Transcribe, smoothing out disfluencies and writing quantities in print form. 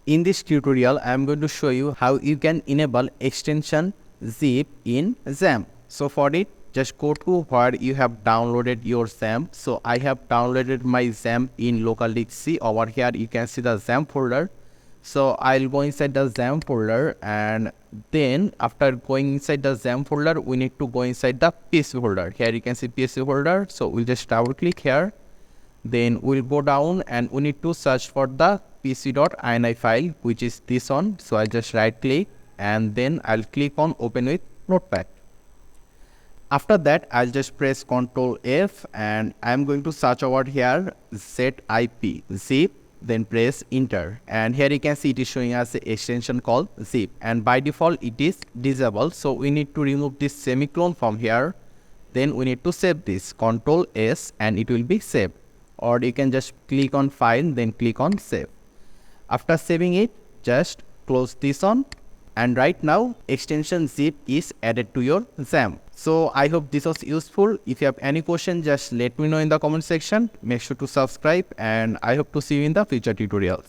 In this tutorial, I am going to show you how you can enable extension zip in XAMPP. So for it, just go to where you have downloaded your XAMPP. So I have downloaded my XAMPP in local disk C. Over here, you can see the XAMPP folder. So I'll go inside the XAMPP folder, and then after going inside the XAMPP folder, we need to go inside the PSC folder. Here you can see PSC folder. So we'll just double click here. Then we'll go down and we need to search for the pc.ini file, which is this one. So I'll just right click and then I'll click on open with notepad. After that, I'll just press Ctrl F and I'm going to search over here set IP zip, then press enter, and here you can see it is showing us the extension called zip, and by default it is disabled. So we need to remove this semicolon from here. Then we need to save this, Ctrl S, and it will be saved. Or you can just click on file, then click on save. After saving it, just close this on, and right now extension zip is added to your XAMPP. So I hope this was useful. If you have any question, just let me know in the comment section. Make sure to subscribe, and I hope to see you in the future tutorials.